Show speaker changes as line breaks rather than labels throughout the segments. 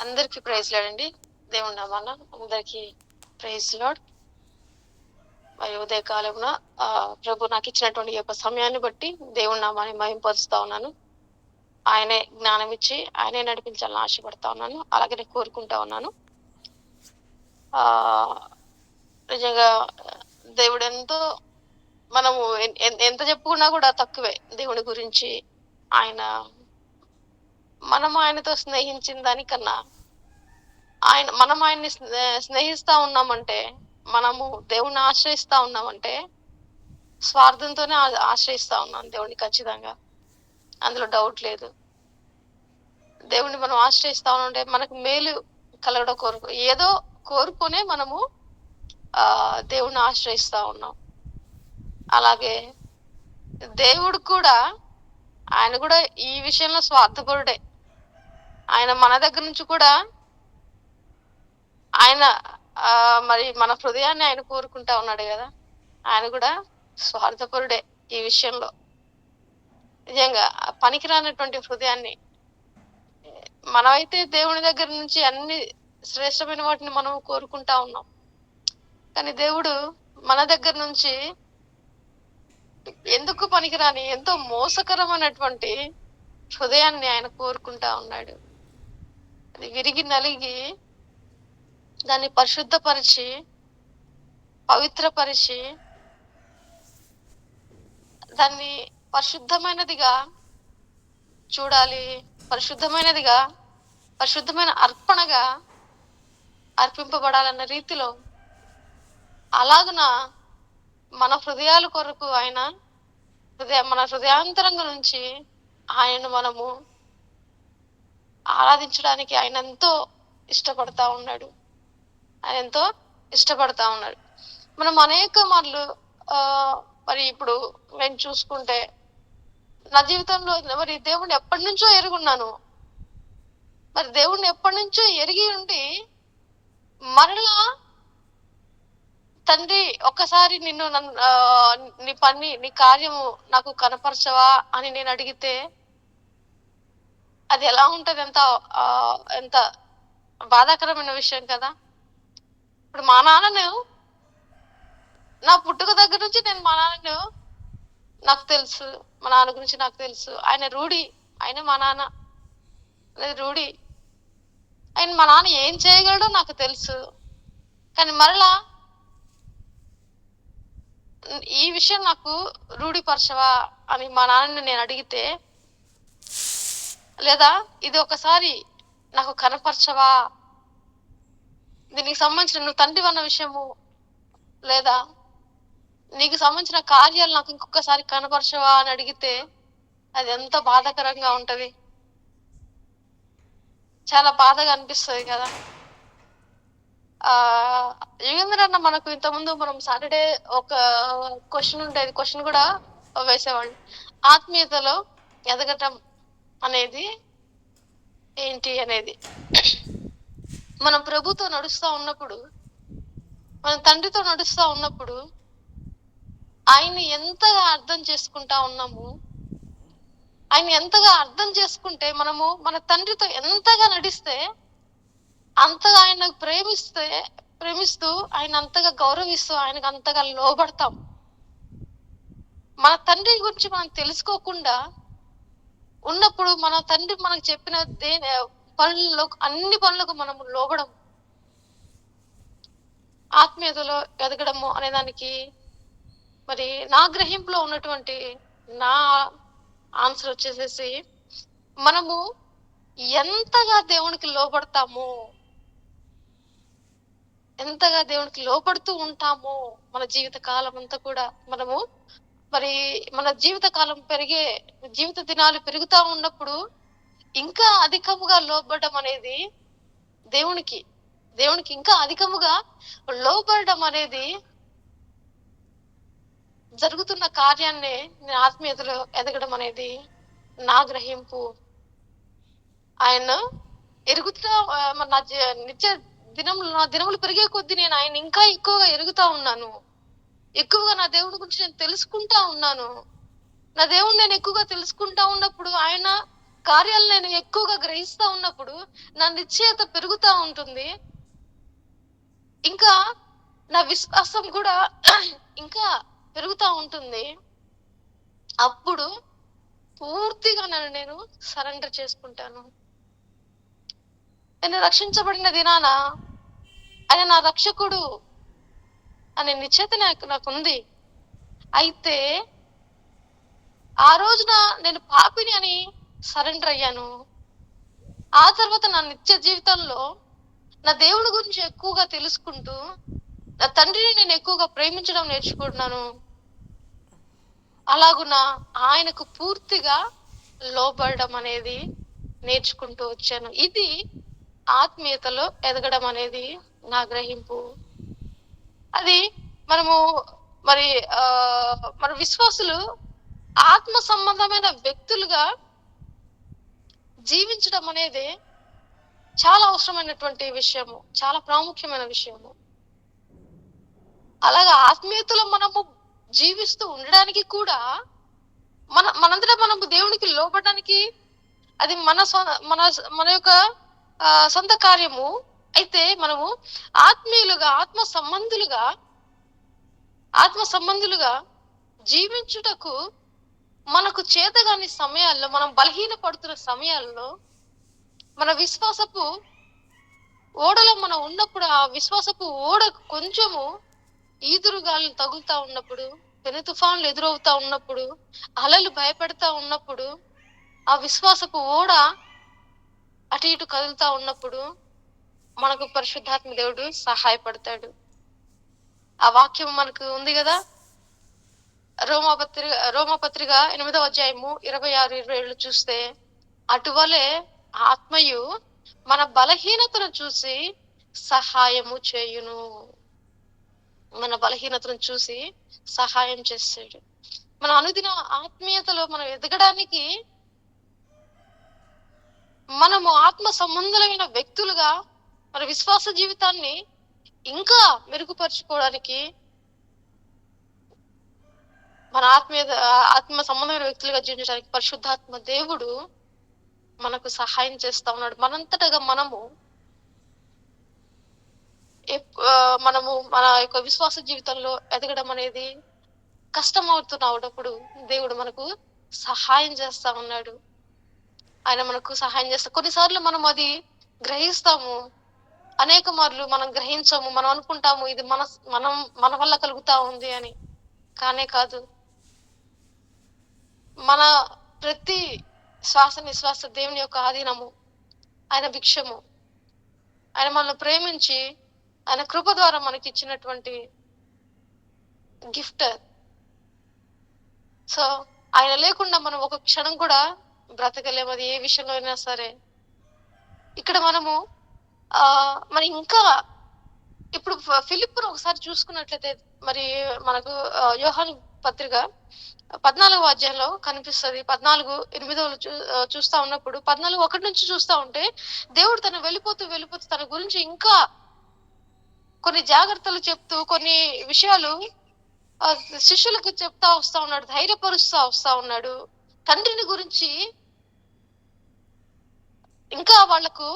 అందరికి praise lord అండి. దేవుని నామాన అందరికి ప్రైజ్ లార్డ్. మరి ఉదయ కాలమున ప్రభు నాకు ఇచ్చినటువంటి యొక్క సమయాన్ని బట్టి దేవుని నామాన్ని మహింపరుస్తా ఉన్నాను. ఆయనే జ్ఞానం ఇచ్చి ఆయనే నడిపించాలని ఆశపడతా ఉన్నాను, అలాగే నేను కోరుకుంటా ఉన్నాను. నిజంగా దేవుడు ఎంతో, మనము ఎంత చెప్పుకున్నా కూడా తక్కువే దేవుని గురించి. మనం ఆయనతో స్నేహించిన దానికన్నా మనం ఆయన్ని స్నేహిస్తా ఉన్నామంటే, మనము దేవుణ్ణి ఆశ్రయిస్తా ఉన్నామంటే స్వార్థంతోనే ఆశ్రయిస్తా ఉన్నాం దేవుణ్ణి, ఖచ్చితంగా అందులో డౌట్ లేదు. దేవుణ్ణి మనం ఆశ్రయిస్తా ఉంటే మనకు మేలు కలగడం ఏదో కోరుకునే మనము దేవుణ్ణి ఆశ్రయిస్తా ఉన్నాం. అలాగే దేవుడు కూడా, ఆయన కూడా ఈ విషయంలో స్వార్థపరుడే. ఆయన మన దగ్గర నుంచి కూడా ఆయన మరి మన హృదయాన్ని ఆయన కోరుకుంటా ఉన్నాడు కదా. ఆయన కూడా స్వార్థపరుడే ఈ విషయంలో. నిజంగా పనికిరానటువంటి హృదయాన్ని, మనమైతే దేవుని దగ్గర నుంచి అన్ని శ్రేష్టమైన వాటిని మనం కోరుకుంటా ఉన్నాం, కానీ దేవుడు మన దగ్గర నుంచి ఎందుకు పనికిరాని ఎంతో మోసకరమైనటువంటి హృదయాన్ని ఆయన కోరుకుంటా ఉన్నాడు. అది విరిగి నలిగి దాన్ని పరిశుద్ధపరిచి పవిత్రపరిచి దాన్ని పరిశుద్ధమైనదిగా చూడాలి, పరిశుద్ధమైన అర్పణగా అర్పింపబడాలన్న రీతిలో, అలాగున మన హృదయాల కొరకు ఆయన మన హృదయాంతరంగం నుంచి ఆయనను మనము ఆరాధించడానికి ఆయన ఎంతో ఇష్టపడతా ఉన్నాడు. మనం అనేక మార్లు మరి ఇప్పుడు నేను చూసుకుంటే నా జీవితంలో మరి దేవుణ్ణి ఎప్పటి నుంచో ఎరుగున్నాను. మరి దేవుణ్ణి ఎప్పటి నుంచో ఎరిగి ఉండి మరలా తండ్రి ఒక్కసారి నీ కార్యము నాకు కనపరచవా అని నేను అడిగితే అది ఎలా ఉంటది, ఎంత బాధాకరమైన విషయం కదా. ఇప్పుడు మా నాన్నను, నా పుట్టుక దగ్గర నుంచి నేను మా నాన్నను నాకు తెలుసు, మా నాన్న గురించి నాకు తెలుసు. ఆయన రూఢి, ఆయన మా నాన్న అనేది రూఢి. ఆయన మా నాన్న ఏం చేయగలడో నాకు తెలుసు. కానీ మరలా ఈ విషయం నాకు రూఢిపరచవా అని మా నాన్నని నేను అడిగితే, లేదా ఇది ఒకసారి నాకు కనపరచవా, దీనికి సంబంధించిన నువ్వు తండ్రి అన్న విషయము, లేదా నీకు సంబంధించిన కార్యాలు నాకు ఇంకొకసారి కనపరచవా అని అడిగితే అది ఎంత బాధాకరంగా ఉంటది, చాలా బాధగా అనిపిస్తుంది కదా. యుగేంద్ర అన్న మనకు ఇంతకుముందు మనం సాటర్డే ఒక క్వశ్చన్ ఉండేది, క్వశ్చన్ కూడా వేసేవాళ్ళు. ఆత్మీయతలో ఎదగటం అనేది ఏంటి అనేది. మనం ప్రభుతో నడుస్తూ ఉన్నప్పుడు, మన తండ్రితో నడుస్తూ ఉన్నప్పుడు ఆయన్ని ఎంతగా అర్థం చేసుకుంటా ఉన్నాము, ఆయన ఎంతగా అర్థం చేసుకుంటే మనము మన తండ్రితో ఎంతగా నడిస్తే అంతగా ఆయన ప్రేమిస్తూ ఆయన అంతగా గౌరవిస్తూ ఆయనకు అంతగా లోబడతాం. మన తండ్రి గురించి మనం తెలుసుకోకుండా ఉన్నప్పుడు మన తండ్రి మనకు చెప్పిన పనుల్లో అన్ని పనులకు మనము లోబడం. ఆత్మీయతలో ఎదగడము అనే దానికి మరి నా గ్రహింపులో ఉన్నటువంటి నా ఆన్సర్ వచ్చేసేసి, మనము ఎంతగా దేవునికి లోబడుతూ ఉంటామో మన జీవిత కాలం అంతా కూడా మనము మరి మన జీవిత కాలం జీవిత దినాలు పెరుగుతూ ఉన్నప్పుడు ఇంకా అధికముగా లోబడడం అనేది దేవునికి ఇంకా అధికముగా లోబడడం అనేది జరుగుతున్న కార్యాన్ని ఆత్మీయతలో ఎదగడం అనేది నా గ్రహింపు. ఆయన ఎరుగుతా నా దినములు పెరిగే కొద్దీ నేను ఆయన ఇంకా ఎక్కువగా ఎరుగుతా ఉన్నాను. ఎక్కువగా నా దేవుడి గురించి నేను తెలుసుకుంటా ఉన్నాను. నా దేవుడిని నేను ఎక్కువగా తెలుసుకుంటా ఉన్నప్పుడు ఆయన కార్యాలు నేను ఎక్కువగా గ్రహిస్తా ఉన్నప్పుడు నా నిశ్చయత పెరుగుతా ఉంటుంది. ఇంకా నా విశ్వాసం కూడా ఇంకా పెరుగుతా ఉంటుంది. అప్పుడు పూర్తిగా నన్ను నేను సరెండర్ చేసుకుంటాను. నేను రక్షించబడిన దినాన ఆయన నా రక్షకుడు అనే నిశ్చయత నాకుంది. అయితే ఆ రోజున నేను పాపిని అని సరెండర్ అయ్యాను. ఆ తర్వాత నా నిత్య జీవితంలో నా దేవుడి గురించి ఎక్కువగా తెలుసుకుంటూ నా తండ్రిని నేను ఎక్కువగా ప్రేమించడం నేర్చుకుంటున్నాను. అలాగున ఆయనకు పూర్తిగా లోబడడం అనేది నేర్చుకుంటూ వచ్చాను. ఇది ఆత్మీయతలో ఎదగడం అనేది నా గ్రహింపు. అది మనము మరి మన విశ్వాసులు ఆత్మ సంబంధమైన వ్యక్తులుగా జీవించడం అనేది చాలా అవసరమైనటువంటి విషయము, చాలా ప్రాముఖ్యమైన విషయము. అలాగా ఆత్మీయతలో మనము జీవిస్తూ ఉండడానికి కూడా మనంతటా మనము దేవునికి లోబడడానికి అది మన మన యొక్క సొంత కార్యము. అయితే మనము ఆత్మీయులుగా ఆత్మ సంబంధులుగా జీవించుటకు మనకు చేతగాని సమయాల్లో, మనం బలహీన పడుతున్న సమయాల్లో, మన విశ్వాసపు ఓడలో మనం ఉన్నప్పుడు, ఆ విశ్వాసపు ఓడ కొంచెము ఈదురుగాలు తగులుతా ఉన్నప్పుడు, పెను తుఫాన్లు ఎదురవుతా ఉన్నప్పుడు, అలలు భయపెడతా ఉన్నప్పుడు, ఆ విశ్వాసపు ఓడ అటు ఇటు కదులుతా ఉన్నప్పుడు మనకు పరిశుద్ధాత్మ దేవుడు సహాయపడతాడు. ఆ వాక్యం మనకు ఉంది కదా, రోమపత్రిక 8వ అధ్యాయము 26-27 చూస్తే, అటువలే ఆత్మయు మన బలహీనతను చూసి సహాయము చేయును. మన బలహీనతను చూసి సహాయం చేస్తాడు. మన అనుదిన ఆత్మీయతలో మనం ఎదగడానికి మనము ఆత్మ సంబంధమైన వ్యక్తులుగా మన విశ్వాస జీవితాన్ని ఇంకా మెరుగుపరుచుకోవడానికి, మన ఆత్మ సంబంధమైన వ్యక్తులుగా జీవించడానికి పరిశుద్ధాత్మ దేవుడు మనకు సహాయం చేస్తా ఉన్నాడు. మనంతటగా మనము మన యొక్క విశ్వాస జీవితంలో ఎదగడం అనేది కష్టం అవుతున్నప్పుడు దేవుడు మనకు సహాయం చేస్తా ఉన్నాడు. ఆయన మనకు సహాయం చేస్తా. కొన్నిసార్లు మనం అది గ్రహిస్తాము, అనేక మార్లు మనం గ్రహించము. మనం అనుకుంటాము ఇది మన వల్ల కలుగుతా ఉంది అని. కానే కాదు. మన ప్రతి శ్వాస నిశ్వాస దేవుని యొక్క ఆధీనము, ఆయన భిక్షము. ఆయన మనల్ని ప్రేమించి ఆయన కృప ద్వారా మనకి ఇచ్చినటువంటి గిఫ్ట్. సో ఆయన లేకుండా మనం ఒక క్షణం కూడా బ్రతకలేము, అది ఏ విషయంలో అయినా సరే. ఇక్కడ మనము మరి ఇంకా ఇప్పుడు ఫిలిప్పును ఒకసారి చూసుకున్నట్లయితే, మరి మనకు యోహాను పత్రిక 14వ అధ్యాయంలో కనిపిస్తుంది. 14:8 చూస్తా ఉన్నప్పుడు 14:1 నుంచి చూస్తా ఉంటే, దేవుడు తను వెళ్ళిపోతూ తన గురించి ఇంకా కొన్ని జాగ్రత్తలు చెప్తూ, కొన్ని విషయాలు శిష్యులకు చెప్తా వస్తా ఉన్నాడు, ధైర్యపరుస్తా వస్తా ఉన్నాడు. తండ్రిని గురించి ఇంకా వాళ్లకు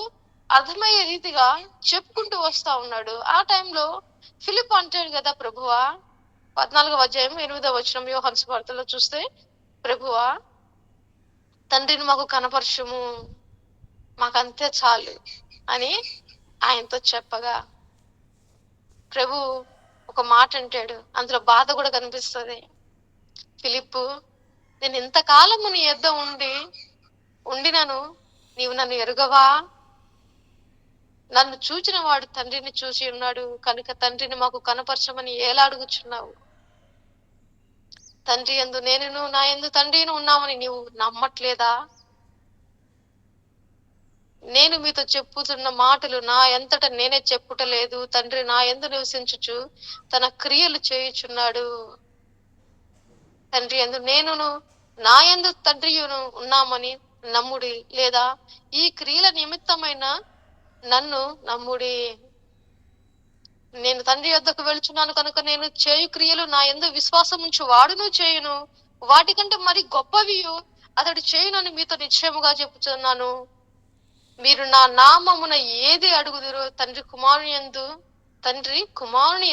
అర్థమయ్యే రీతిగా చెప్పుకుంటూ వస్తా ఉన్నాడు. ఆ టైంలో ఫిలిప్ అంటాడు కదా, ప్రభువా, 14వ అధ్యాయం 8వ వచనం యోహాను సువార్తలో చూస్తే, ప్రభువా తండ్రిని మాకు కనపరచుము, మాకంతే చాలు అని ఆయనతో చెప్పగా, ప్రభు ఒక మాట అంటాడు, అందులో బాధ కూడా కనిపిస్తుంది. ఫిలిప్పు, నేను ఇంతకాలము నీ యొద్ద ఉండినను నీవు నన్ను ఎరుగవా? నన్ను చూచిన వాడు తండ్రిని చూసి ఉన్నాడు కనుక తండ్రిని మాకు కనపరచమని ఎలా అడుగుచున్నావు? తండ్రి యందు నేనును నా యందు తండ్రిని ఉన్నామని నీవు నమ్మట్లేదా? నేను మీతో చెప్పుతున్న మాటలు నా ఎంతట నేనే చెప్పుటలేదు, తండ్రి నా యందు నివసించుచు తన క్రియలు చేయుచున్నాడు. తండ్రి యందు నేనును నా యందు తండ్రియును ఉన్నామని నమ్ముడి, లేదా ఈ క్రియల నిమిత్తమైన నన్ను నమ్ముడి. నేను తండ్రి యొద్దకు వెళ్తున్నాను కనుక నేను చేయు క్రియలు నా యందు విశ్వాసం ఉంచు వాడును చేయును, వాటికంటే మరి గొప్పవి అతడు చేయునని మీతో నిశ్చయముగా చెప్పుచున్నాను. మీరు నా నామమున ఏది అడుగుదురో తండ్రి కుమారుని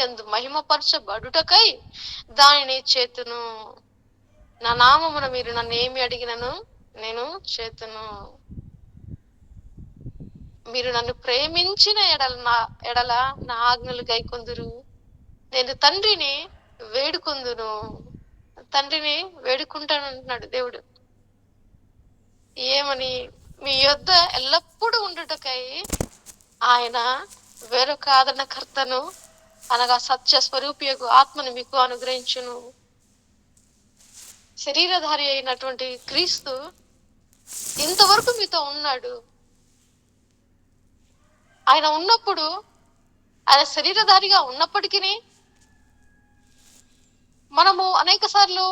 యందు మహిమపరచబడుటకై దానిని చేతును. నా నామమున మీరు నన్ను ఏమి అడిగినను నేను చేతును. మీరు నన్ను ప్రేమించిన ఎడల నా ఆజ్ఞలు గైకొందురు. నేను తండ్రిని వేడుకొందును. తండ్రిని వేడుకుంటానంటున్నాడు దేవుడు. ఏమని? మీ యొద్ద ఎల్లప్పుడూ ఉండుటకై ఆయన వేరొక ఆదరణకర్తను అనగా సత్య స్వరూపియకు ఆత్మను మీకు అనుగ్రహించును. శరీరధారి అయినటువంటి క్రీస్తు ఇంతవరకు మీతో ఉన్నాడు. ఆయన ఉన్నప్పుడు, ఆయన శరీరధారిగా ఉన్నప్పటికీ మనము అనేక సార్లు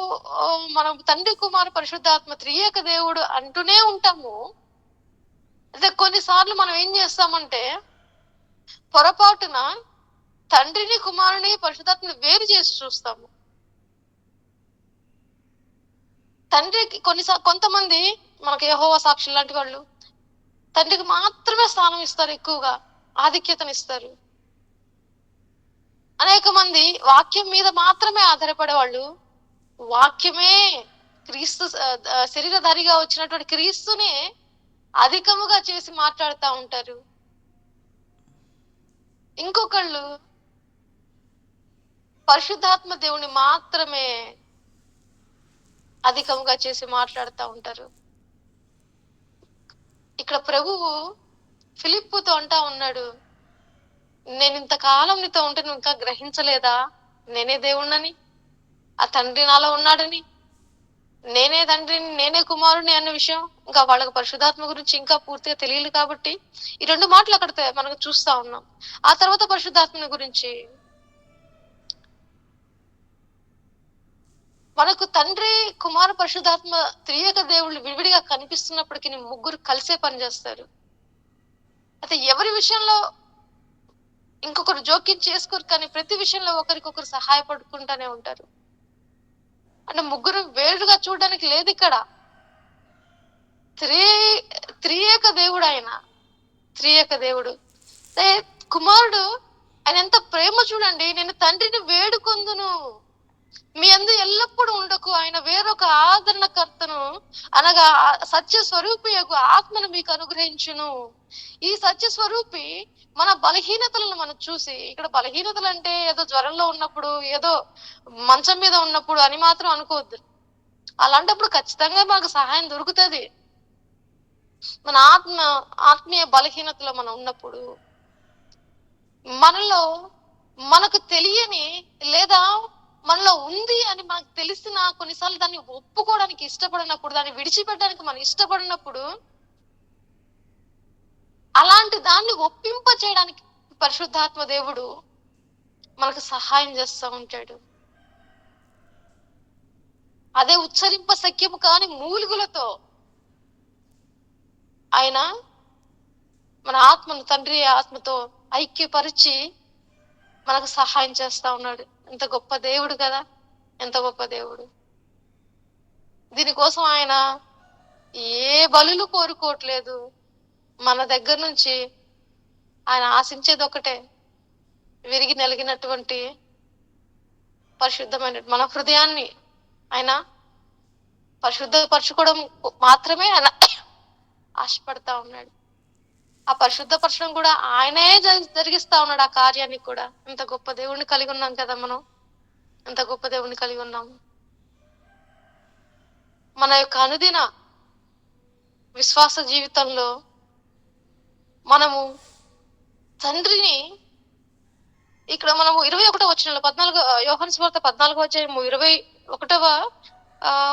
మనం తండ్రి కుమార పరిశుద్ధాత్మ త్రియేక దేవుడు అంటూనే ఉంటాము. అయితే కొన్నిసార్లు మనం ఏం చేస్తామంటే పొరపాటున తండ్రిని కుమారుని పరిశుద్ధాత్మని వేరు చేసి చూస్తాము. తండ్రికి కొంతమంది మనకి యెహోవా సాక్షులు లాంటి వాళ్ళు తండ్రికి మాత్రమే స్థానం ఇస్తారు, ఎక్కువగా ఆధిక్యతనిస్తారు. అనేక మంది వాక్యం మీద మాత్రమే ఆధారపడే వాళ్ళు వాక్యమే క్రీస్తు శరీరధారిగా వచ్చినటువంటి క్రీస్తుని అధికముగా చేసి మాట్లాడుతూ ఉంటారు. ఇంకొకళ్ళు పరిశుద్ధాత్మ దేవుని మాత్రమే అధికంగా చేసి మాట్లాడుతూ ఉంటారు. ఇక్కడ ప్రభువు ఫిలిప్పుతో అంటా ఉన్నాడు, నేను ఇంతకాలం నీతో ఉంటే నువ్వు ఇంకా గ్రహించలేదా నేనే దేవుణ్ణని, ఆ తండ్రి నాలో ఉన్నాడని, నేనే తండ్రిని నేనే కుమారుని అన్న విషయం ఇంకా వాళ్ళకి పరిశుద్ధాత్మ గురించి ఇంకా పూర్తిగా తెలియదు. కాబట్టి ఈ రెండు మాటలు అక్కడ మనకు చూస్తా ఉన్నాం. ఆ తర్వాత పరిశుద్ధాత్మని గురించి మనకు తండ్రి కుమార పరిశుద్ధాత్మ త్రియేక దేవుళ్ళు విడివిడిగా కనిపిస్తున్నప్పటికీ ముగ్గురు కలిసే పనిచేస్తారు. అయితే ఎవరి విషయంలో ఇంకొకరు జోక్యం చేసుకోరు, కానీ ప్రతి విషయంలో ఒకరికొకరు సహాయపడుకుంటానే ఉంటారు. అంటే ముగ్గురు వేరుగా చూడడానికి లేదు ఇక్కడ. త్రియేక దేవుడు ఆయన, త్రియేక దేవుడు. కుమారుడు ఆయన ఎంత ప్రేమ చూడండి. నేను తండ్రిని వేడుకొందును, మీ అందు ఎల్లప్పుడూ ఉండకు ఆయన వేరొక ఆదరణకర్తను అనగా సత్య స్వరూపి యొక్క ఆత్మను మీకు అనుగ్రహించును. ఈ సత్య స్వరూపి మన బలహీనతలను మనం చూసి, ఇక్కడ బలహీనతలు అంటే ఏదో జ్వరంలో ఉన్నప్పుడు, ఏదో మంచం మీద ఉన్నప్పుడు అని మాత్రం అనుకోవద్దు. అలాంటప్పుడు ఖచ్చితంగా మనకు సహాయం దొరుకుతుంది. మన ఆత్మీయ బలహీనతలో మనం ఉన్నప్పుడు, మనలో మనకు తెలియని లేదా మనలో ఉంది అని మనకు తెలిసిన కొన్నిసార్లు దాన్ని ఒప్పుకోవడానికి ఇష్టపడినప్పుడు, దాన్ని విడిచిపెట్టడానికి మనం ఇష్టపడినప్పుడు, అలాంటి దాన్ని ఒప్పింప చేయడానికి పరిశుద్ధాత్మ దేవుడు మనకు సహాయం చేస్తూ ఉంటాడు. అదే ఉచ్చరింప శక్యము కాని మూలుగులతో ఆయన మన ఆత్మను తండ్రి ఆత్మతో ఐక్యపరిచి మనకు సహాయం చేస్తా ఉన్నాడు. ఎంత గొప్ప దేవుడు కదా, ఎంత గొప్ప దేవుడు. దీనికోసం ఆయన ఏ బలులు కోరుకోవట్లేదు. మన దగ్గర నుంచి ఆయన ఆశించేది ఒకటే, విరిగి నలిగినటువంటి పరిశుద్ధమైన మన హృదయాన్ని ఆయన పరిశుద్ధపరచుకోవడం మాత్రమే ఆయన ఆశపడతా ఉన్నాడు. ఆ పరిశుద్ధపరచడం కూడా ఆయనే జరిగిస్తా ఉన్నాడు ఆ కార్యాన్ని కూడా. ఎంత గొప్ప దేవుణ్ణి కలిగి ఉన్నాం కదా మనం, ఎంత గొప్ప దేవుణ్ణి కలిగి ఉన్నాము. మన యొక్క అనుదిన విశ్వాస జీవితంలో మనము తండ్రిని ఇక్కడ మనము 21వ వచనంలో 14 యోహాను సువార్త 14వ అధ్యాయము 21వ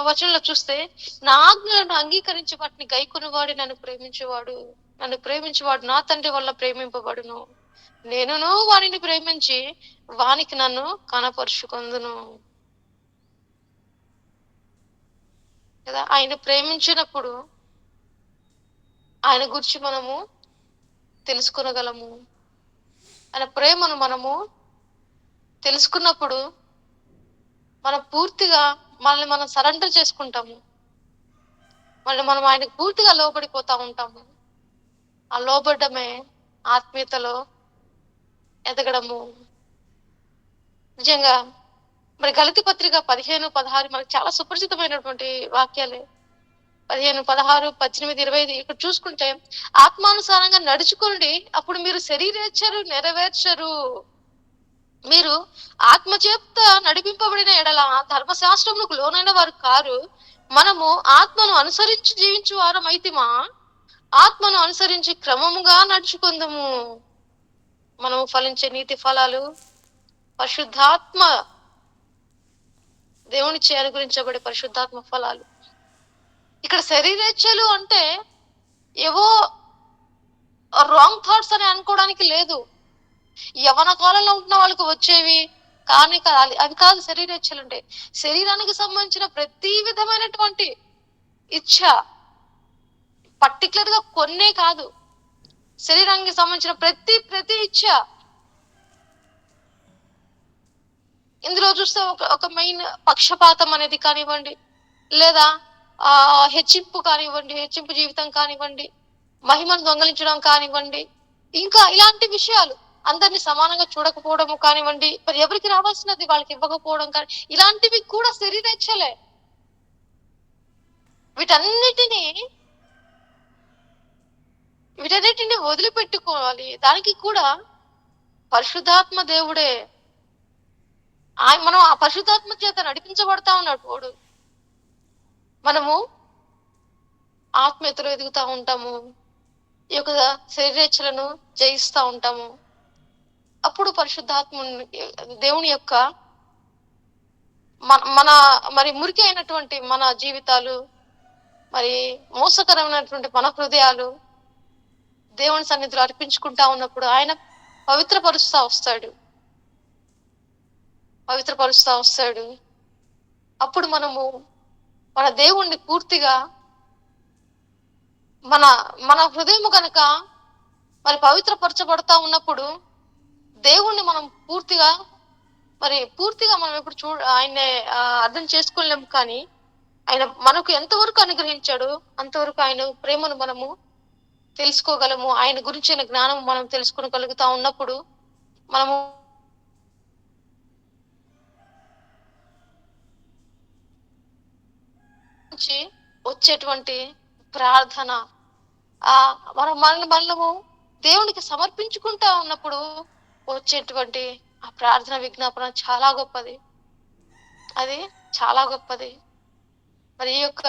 వచనంలో చూస్తే, నా ఆజ్ఞలను అంగీకరించి వాటిని గైకొనువాడు నన్ను ప్రేమించేవాడు నా తండ్రి వల్ల ప్రేమింపబడును. నేనును వాడిని ప్రేమించి వానికి నన్ను కనపరుచుకొందును కదా. ఆయన ప్రేమించినప్పుడు ఆయన గురించి మనము తెలుసుకొనగలము. ఆయన ప్రేమను మనము తెలుసుకున్నప్పుడు మనం పూర్తిగా మనల్ని మనం సరెండర్ చేసుకుంటాము. మనం ఆయనకు పూర్తిగా లోబడిపోతా ఉంటాము. ఆ లోబడ్డమే ఆత్మీయతలో ఎదగడము. నిజంగా మరి గలతీ పత్రిక 15:16 మనకు చాలా సుపరిచితమైనటువంటి వాక్యాలే. 15, 16, 18, 25 ఇక్కడ చూసుకుంటే ఆత్మానుసారంగా నడుచుకోండి, అప్పుడు మీరు శరీరేచ్ఛలు నెరవేర్చరు. మీరు ఆత్మచేత నడిపింపబడిన ఎడల ధర్మశాస్త్రములకు లోనైన వారు కారు. మనము ఆత్మను అనుసరించి జీవించు వారం అయితిమా, ఆత్మను అనుసరించి క్రమముగా నడుచుకుందాము. మనము ఫలించే నీతి ఫలాలు పరిశుద్ధాత్మ దేవునిచే అనుగ్రహించబడే పరిశుద్ధాత్మ ఫలాలు. ఇక్కడ శరీరేచ్ఛలు అంటే ఏవో రాంగ్ థాట్స్ అని అనుకోవడానికి లేదు. యవన కాలంలో ఉంటున్న వాళ్ళకి వచ్చేవి కానీ అవి కాదు శరీరేచ్ఛలు అంటే. శరీరానికి సంబంధించిన ప్రతి విధమైనటువంటి ఇచ్ఛ, పర్టికులర్ గా కొన్నే కాదు, శరీరానికి సంబంధించిన ప్రతి ఇచ్ఛ. ఇందులో చూస్తే ఒక మెయిన్ పక్షపాతం అనేది కానివ్వండి, లేదా హెచ్చింపు కానివ్వండి, హెచ్చింపు జీవితం కానివ్వండి, మహిమను దొంగలించడం కానివ్వండి, ఇంకా ఇలాంటి విషయాలు, అందరినీ సమానంగా చూడకపోవడము కానివ్వండి, మరి ఎవరికి రావాల్సినది వాళ్ళకి ఇవ్వకపోవడం కానీ, ఇలాంటివి కూడా శరీరేచ్ఛలే. వీటన్నిటిని వదిలిపెట్టుకోవాలి. దానికి కూడా పరిశుద్ధాత్మ దేవుడే, మనం ఆ పరిశుద్ధాత్మ చేత నడిపించబడతా ఉన్నప్పుడు మనము ఆత్మీయతలో ఎదుగుతా ఉంటాము, ఈ యొక్క శరీరేచ్ఛలను జయిస్తూ ఉంటాము. అప్పుడు పరిశుద్ధాత్మ దేవుని యొక్క మన మరి మురికి అయినటువంటి మన జీవితాలు, మరి మోసకరమైనటువంటి మన హృదయాలు దేవుని సన్నిధిలో అర్పించుకుంటా ఉన్నప్పుడు ఆయన పవిత్రపరుస్తూ వస్తాడు. అప్పుడు మనము మన దేవుణ్ణి పూర్తిగా మన హృదయము కనుక మరి పవిత్రపరచబడతా ఉన్నప్పుడు దేవుణ్ణి మనం పూర్తిగా మనం ఎప్పుడు ఆయన్ని అర్థం చేసుకోలేము. కానీ ఆయన మనకు ఎంతవరకు అనుగ్రహించాడు అంతవరకు ఆయన ప్రేమను మనము తెలుసుకోగలము. ఆయన గురించిన జ్ఞానం మనం తెలుసుకోగలుగుతా ఉన్నప్పుడు మనము వచ్చేటువంటి ప్రార్థన, మనము దేవునికి సమర్పించుకుంటా ఉన్నప్పుడు వచ్చేటువంటి ఆ ప్రార్థన విజ్ఞాపన చాలా గొప్పది. అది చాలా గొప్పది. మరి ఈ యొక్క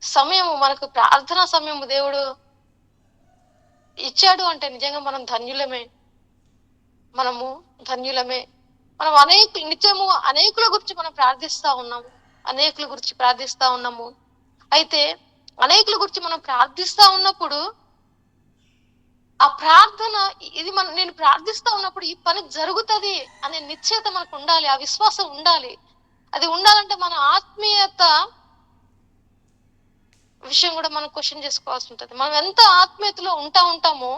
సమయము, మనకు ప్రార్థనా సమయము దేవుడు ఇచ్చాడు అంటే నిజంగా మనం ధన్యులమే. మనం నిత్యము అనేకుల గురించి మనం ప్రార్థిస్తా ఉన్నాము. అయితే అనేకుల గురించి మనం ప్రార్థిస్తా ఉన్నప్పుడు ఆ ప్రార్థన నేను ప్రార్థిస్తా ఉన్నప్పుడు ఈ పని జరుగుతుంది అనే నిశ్చయత మనకు ఉండాలి, ఆ విశ్వాసం ఉండాలి. అది ఉండాలంటే మన ఆత్మీయత విషయం కూడా మనం క్వశ్చన్ చేసుకోవాల్సి ఉంటుంది. మనం ఎంత ఆత్మీయతలో ఉంటామో,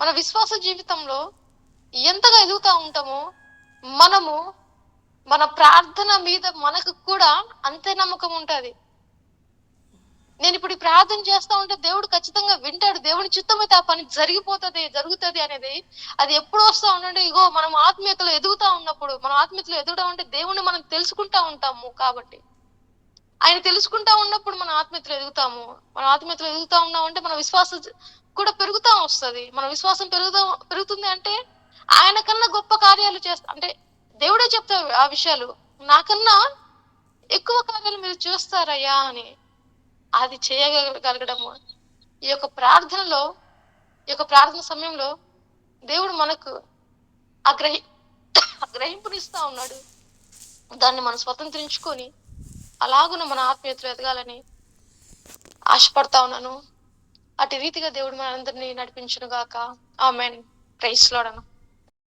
మన విశ్వాస జీవితంలో ఎంతగా ఎదుగుతా ఉంటామో, మనము మన ప్రార్థన మీద మనకు కూడా అంతే నమ్మకం ఉంటుంది. నేను ఇప్పుడు ఈ ప్రార్థన చేస్తా ఉంటే దేవుడు ఖచ్చితంగా వింటాడు, దేవుని చిత్తం అయితే ఆ పని జరుగుతుంది అనేది అది ఎప్పుడు వస్తా ఉండండి. ఇగో మనం ఆత్మీయతలో ఎదుగుతా ఉన్నప్పుడు, మనం ఆత్మీయతలో ఎదుగుతాం అంటే దేవుణ్ణి మనం తెలుసుకుంటా ఉంటాము. కాబట్టి ఆయన తెలుసుకుంటా ఉన్నప్పుడు మన ఆత్మీయతలో ఎదుగుతాము. మన ఆత్మీయతలో ఎదుగుతా ఉన్నామంటే మన విశ్వాసం కూడా పెరుగుతా వస్తుంది. మన విశ్వాసం పెరుగుతుంది అంటే ఆయన కన్నా గొప్ప కార్యాలు అంటే దేవుడే చెప్తారు ఆ విషయాలు, నాకన్నా ఎక్కువ కార్యాలు మీరు చూస్తారయ్యా అని. అది చేయగలగడము ఈ యొక్క ప్రార్థన సమయంలో దేవుడు మనకు గ్రహింపునిస్తా ఉన్నాడు. దాన్ని మనం స్వతంత్రించుకొని అలాగున మన ఆత్మీయతలో ఎదగాలని ఆశపడతా ఉన్నాను. అటు రీతిగా దేవుడు మనందరినీ నడిపించును గాక. ఆమేన్. Praise lord.